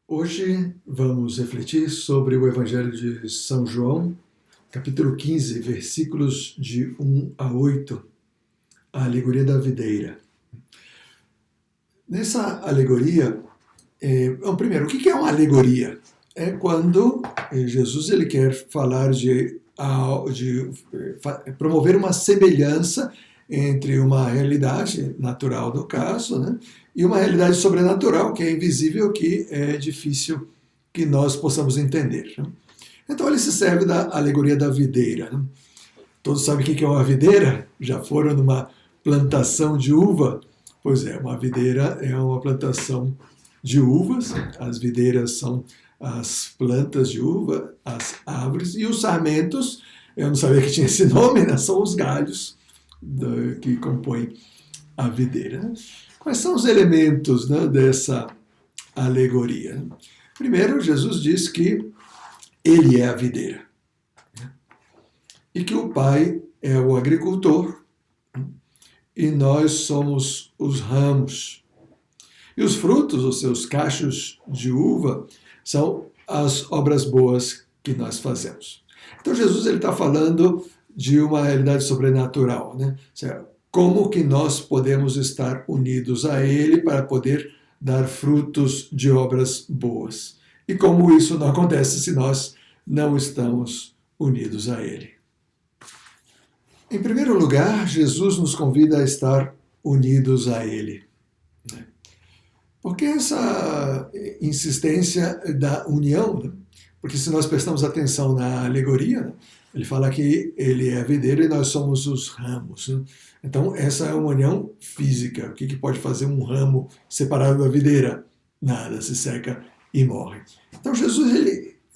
Hoje vamos refletir sobre o Evangelho de São João, capítulo 15, versículos de 1 a 8, a alegoria da videira. Nessa alegoria, primeiro, o que é uma alegoria? É quando Jesus ele quer falar de promover uma semelhança entre uma realidade natural, no caso, né, e uma realidade sobrenatural, que é invisível, que é difícil que nós possamos entender. Né? Então ele se serve da alegoria da videira. Né? Todos sabem o que é uma videira? Já foram numa plantação de uva? Pois é, uma videira é uma plantação de uvas. As videiras são as plantas de uva, as árvores, e os sarmentos, eu não sabia que tinha esse nome, né? São os galhos que compõem a videira. Quais são os elementos, né, dessa alegoria? Primeiro, Jesus diz que ele é a videira, né, e que o Pai é o agricultor e nós somos os ramos. E os frutos, os seus cachos de uva, são as obras boas que nós fazemos. Então Jesus está falando de uma realidade sobrenatural, né? Como que nós podemos estar unidos a Ele para poder dar frutos de obras boas. E como isso não acontece se nós não estamos unidos a Ele. Em primeiro lugar, Jesus nos convida a estar unidos a Ele. Porque essa insistência da união, né? Porque se nós prestamos atenção na alegoria, né? Ele fala que ele é a videira e nós somos os ramos. Né? Então, essa é uma união física. O que pode fazer um ramo separado da videira? Nada, se seca e morre. Então, Jesus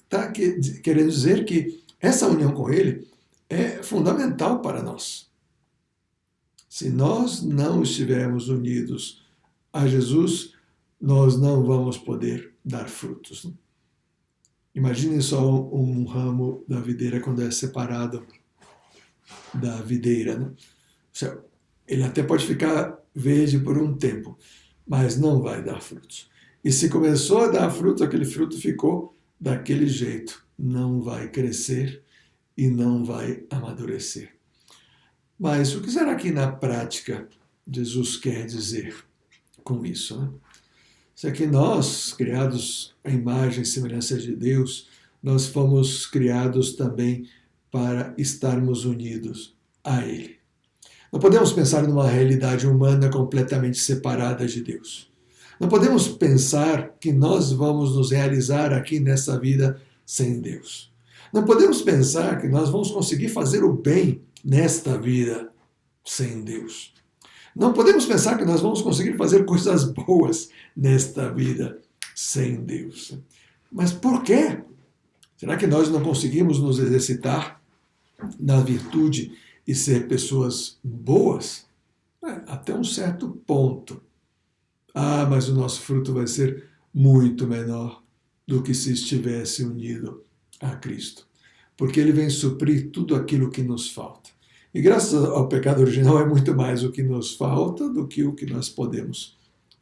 está querendo dizer que essa união com ele é fundamental para nós. Se nós não estivermos unidos a Jesus, nós não vamos poder dar frutos. Né? Imaginem só um ramo da videira quando é separado da videira. Né? Ele até pode ficar verde por um tempo, mas não vai dar frutos. E se começou a dar fruto, aquele fruto ficou daquele jeito. Não vai crescer e não vai amadurecer. Mas o que será que na prática Jesus quer dizer com isso? Né? Será que nós, criados à imagem e semelhança de Deus, nós fomos criados também para estarmos unidos a Ele. Não podemos pensar numa realidade humana completamente separada de Deus. Não podemos pensar que nós vamos nos realizar aqui nessa vida sem Deus. Não podemos pensar que nós vamos conseguir fazer o bem nesta vida sem Deus. Não podemos pensar que nós vamos conseguir fazer coisas boas nesta vida sem Deus. Mas por quê? Será que nós não conseguimos nos exercitar na virtude e ser pessoas boas? Até um certo ponto. Mas o nosso fruto vai ser muito menor do que se estivesse unido a Cristo. Porque Ele vem suprir tudo aquilo que nos falta. E graças ao pecado original é muito mais o que nos falta do que o que nós podemos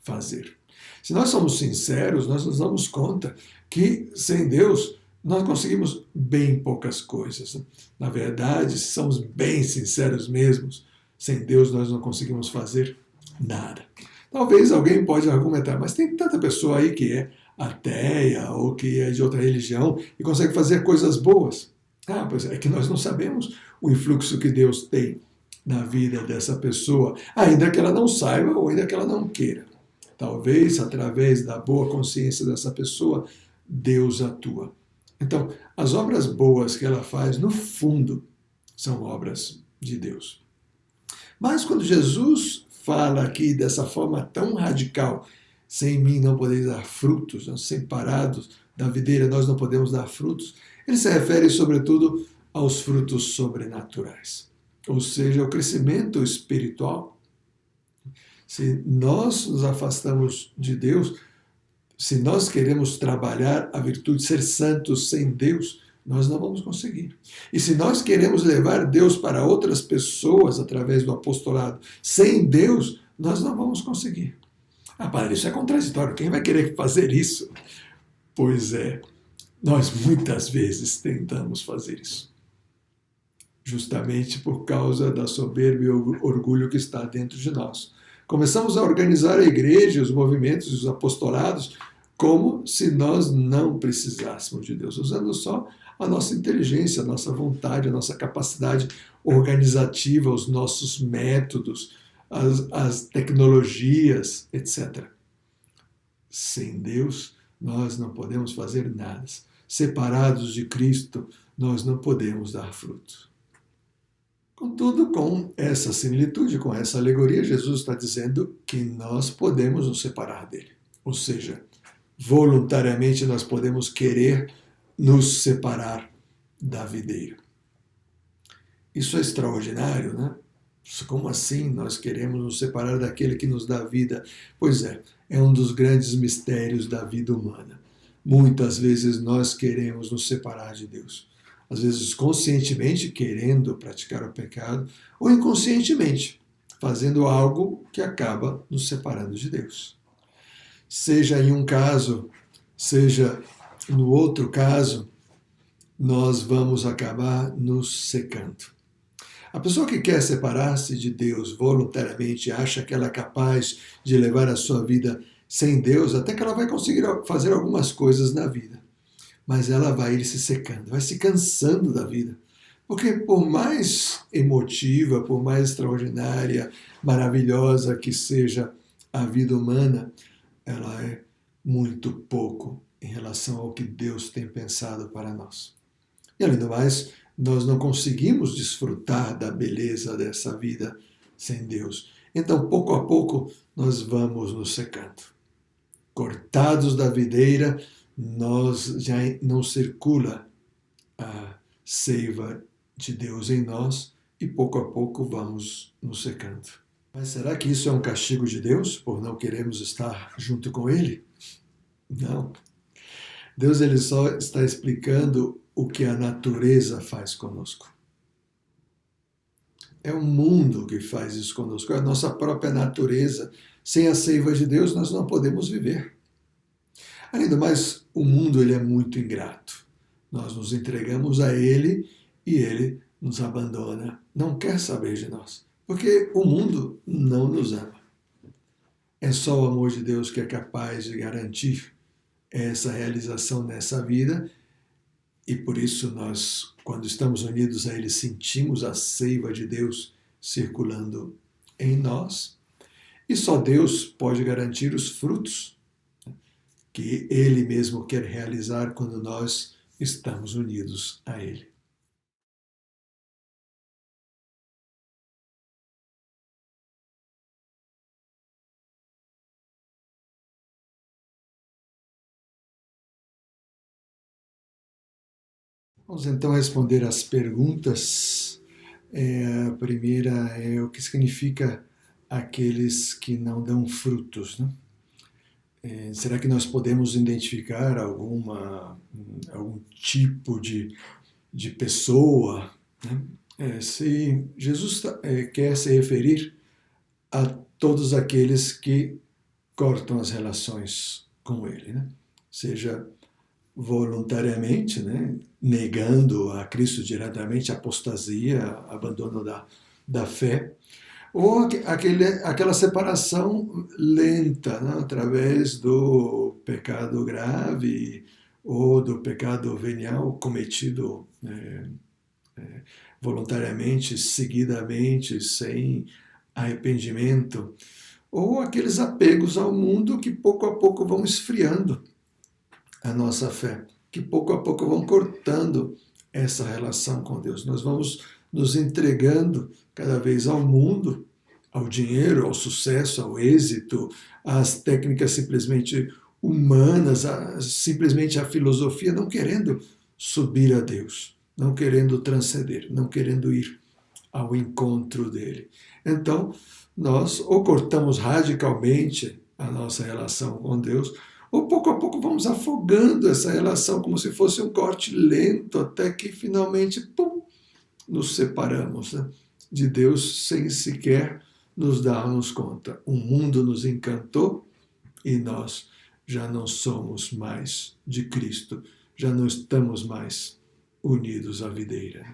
fazer. Se nós somos sinceros, nós nos damos conta que sem Deus nós conseguimos bem poucas coisas. Na verdade, se somos bem sinceros mesmos, sem Deus nós não conseguimos fazer nada. Talvez alguém pode argumentar, mas tem tanta pessoa aí que é ateia ou que é de outra religião e consegue fazer coisas boas. Pois é que nós não sabemos o influxo que Deus tem na vida dessa pessoa, ainda que ela não saiba ou ainda que ela não queira. Talvez, através da boa consciência dessa pessoa, Deus atua. Então, as obras boas que ela faz, no fundo, são obras de Deus. Mas quando Jesus fala aqui dessa forma tão radical, sem mim não podeis dar frutos, separados da videira nós não podemos dar frutos, ele se refere sobretudo aos frutos sobrenaturais, ou seja, ao crescimento espiritual. Se nós nos afastamos de Deus, se nós queremos trabalhar a virtude de ser santos sem Deus, nós não vamos conseguir. E se nós queremos levar Deus para outras pessoas através do apostolado sem Deus, nós não vamos conseguir. Padre, isso é contraditório. Quem vai querer fazer isso? Pois é, nós muitas vezes tentamos fazer isso, justamente por causa da soberba e orgulho que está dentro de nós. Começamos a organizar a igreja, os movimentos, os apostolados, como se nós não precisássemos de Deus, usando só a nossa inteligência, a nossa vontade, a nossa capacidade organizativa, os nossos métodos, as tecnologias, etc. Sem Deus, nós não podemos fazer nada. Separados de Cristo, nós não podemos dar fruto. Contudo, com essa similitude, com essa alegoria, Jesus está dizendo que nós podemos nos separar dele. Ou seja, voluntariamente nós podemos querer nos separar da videira. Isso é extraordinário, né? Como assim nós queremos nos separar daquele que nos dá vida? Pois é um dos grandes mistérios da vida humana. Muitas vezes nós queremos nos separar de Deus. Às vezes conscientemente querendo praticar o pecado, ou inconscientemente fazendo algo que acaba nos separando de Deus. Seja em um caso, seja no outro caso, nós vamos acabar nos secando. A pessoa que quer separar-se de Deus voluntariamente acha que ela é capaz de levar a sua vida sem Deus, até que ela vai conseguir fazer algumas coisas na vida. Mas ela vai ir se secando, vai se cansando da vida. Porque por mais emotiva, por mais extraordinária, maravilhosa que seja a vida humana, ela é muito pouco em relação ao que Deus tem pensado para nós. E além do mais, nós não conseguimos desfrutar da beleza dessa vida sem Deus. Então, pouco a pouco, nós vamos nos secando. Cortados da videira, nós já não circula a seiva de Deus em nós e pouco a pouco vamos nos secando. Mas será que isso é um castigo de Deus por não queremos estar junto com Ele? Não. Deus ele só está explicando o que a natureza faz conosco. É o mundo que faz isso conosco, é a nossa própria natureza. Sem a seiva de Deus, nós não podemos viver. Além do mais, o mundo ele é muito ingrato. Nós nos entregamos a ele e ele nos abandona, não quer saber de nós, porque o mundo não nos ama. É só o amor de Deus que é capaz de garantir essa realização nessa vida. E por isso nós, quando estamos unidos a Ele, sentimos a seiva de Deus circulando em nós. E só Deus pode garantir os frutos que Ele mesmo quer realizar quando nós estamos unidos a Ele. Vamos então responder as perguntas. A primeira é o que significa aqueles que não dão frutos, né? Será que nós podemos identificar algum tipo de pessoa, né? Se Jesus quer se referir a todos aqueles que cortam as relações com Ele, né? Seja voluntariamente, né? Negando a Cristo diretamente, apostasia, abandono da fé, ou aquela separação lenta, né? Através do pecado grave ou do pecado venial cometido voluntariamente, seguidamente, sem arrependimento, ou aqueles apegos ao mundo que pouco a pouco vão esfriando a nossa fé, que pouco a pouco vão cortando essa relação com Deus. Nós vamos nos entregando cada vez ao mundo, ao dinheiro, ao sucesso, ao êxito, às técnicas simplesmente humanas, simplesmente à filosofia, não querendo subir a Deus, não querendo transcender, não querendo ir ao encontro dele. Então, nós ou cortamos radicalmente a nossa relação com Deus, ou pouco a pouco vamos afogando essa relação como se fosse um corte lento, até que finalmente, pum, nos separamos, né, de Deus sem sequer nos darmos conta. O mundo nos encantou e nós já não somos mais de Cristo, já não estamos mais unidos à videira.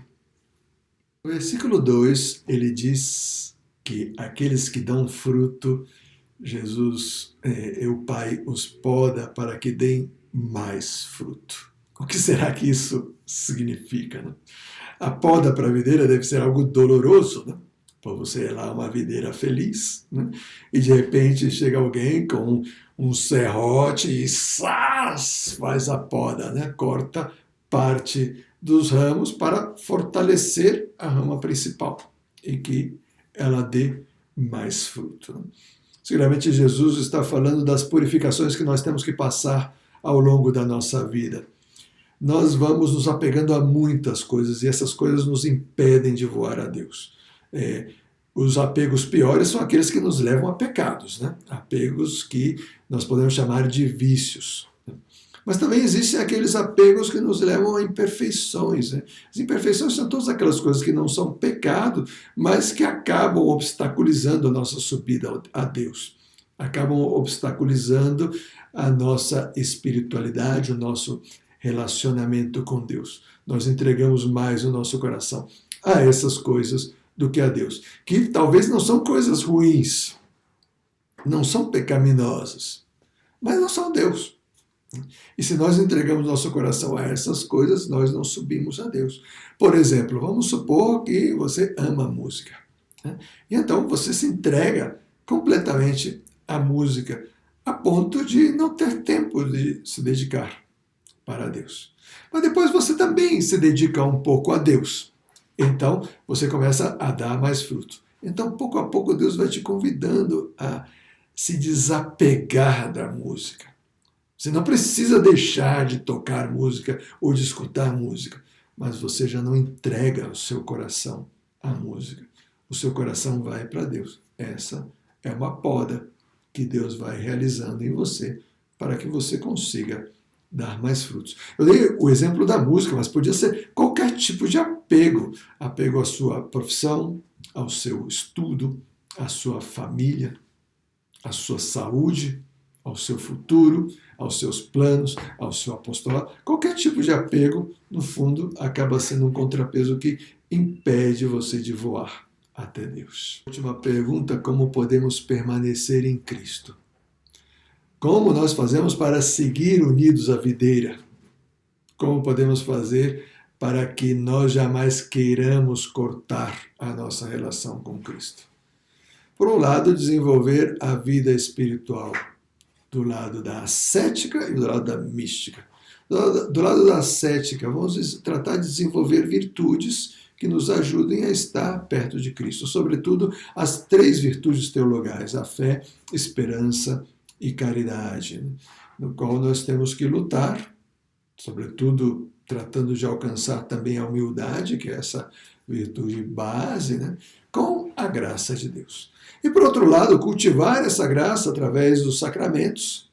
No versículo 2, ele diz que aqueles que dão fruto, Jesus, o Pai os poda para que deem mais fruto. O que será que isso significa? Né? A poda para a videira deve ser algo doloroso, né? Para você ir lá uma videira feliz, né? E de repente chega alguém com um serrote e faz a poda, né? Corta parte dos ramos para fortalecer a rama principal e que ela dê mais fruto. Né? Seguramente Jesus está falando das purificações que nós temos que passar ao longo da nossa vida. Nós vamos nos apegando a muitas coisas e essas coisas nos impedem de voar a Deus. Os apegos piores são aqueles que nos levam a pecados, né? Apegos que nós podemos chamar de vícios. Mas também existem aqueles apegos que nos levam a imperfeições. Né? As imperfeições são todas aquelas coisas que não são pecado, mas que acabam obstaculizando a nossa subida a Deus. Acabam obstaculizando a nossa espiritualidade, o nosso relacionamento com Deus. Nós entregamos mais o nosso coração a essas coisas do que a Deus. Que talvez não são coisas ruins, não são pecaminosas, mas não são Deus. E se nós entregamos nosso coração a essas coisas, nós não subimos a Deus. Por exemplo, vamos supor que você ama música. Né? E então você se entrega completamente à música, a ponto de não ter tempo de se dedicar para Deus. Mas depois você também se dedica um pouco a Deus. Então você começa a dar mais fruto. Então, pouco a pouco, Deus vai te convidando a se desapegar da música. Você não precisa deixar de tocar música ou de escutar música, mas você já não entrega o seu coração à música. O seu coração vai para Deus. Essa é uma poda que Deus vai realizando em você para que você consiga dar mais frutos. Eu dei o exemplo da música, mas podia ser qualquer tipo de apego. Apego à sua profissão, ao seu estudo, à sua família, à sua saúde, ao seu futuro, aos seus planos, ao seu apostolado. Qualquer tipo de apego, no fundo, acaba sendo um contrapeso que impede você de voar até Deus. Última pergunta: como podemos permanecer em Cristo? Como nós fazemos para seguir unidos à videira? Como podemos fazer para que nós jamais queiramos cortar a nossa relação com Cristo? Por um lado, desenvolver a vida espiritual, do lado da ascética e do lado da mística. Do lado da ascética, vamos tratar de desenvolver virtudes que nos ajudem a estar perto de Cristo, sobretudo as 3 virtudes teologais, a fé, esperança e caridade, no qual nós temos que lutar, sobretudo tratando de alcançar também a humildade, que é essa virtude base, né, com a graça de Deus. E, por outro lado, cultivar essa graça através dos sacramentos,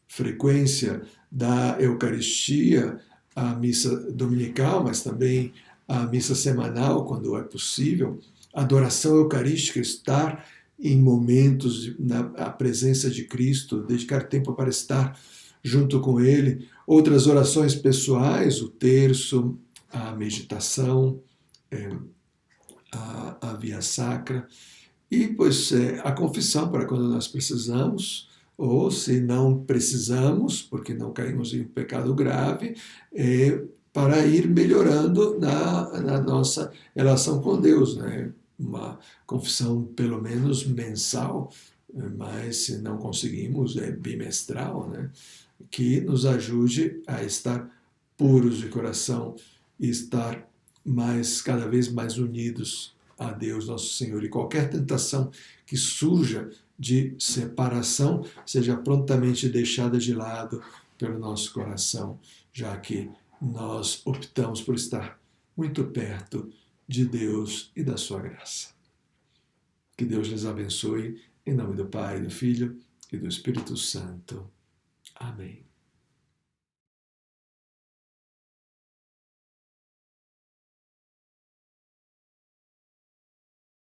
frequência da Eucaristia, a missa dominical, mas também a missa semanal, quando é possível, adoração eucarística, estar em momentos na presença de Cristo, dedicar tempo para estar junto com Ele, outras orações pessoais, o terço, a meditação, a via sacra, e pois a confissão para quando nós precisamos, ou se não precisamos, porque não caímos em pecado grave, para ir melhorando na nossa relação com Deus, né? Uma confissão pelo menos mensal, mas se não conseguimos, bimestral, né? Que nos ajude a estar puros de coração e estar cada vez mais unidos a Deus, nosso Senhor. E qualquer tentação que surja de separação seja prontamente deixada de lado pelo nosso coração, já que nós optamos por estar muito perto de Deus e da sua graça. Que Deus lhes abençoe, em nome do Pai, do Filho e do Espírito Santo. Amém.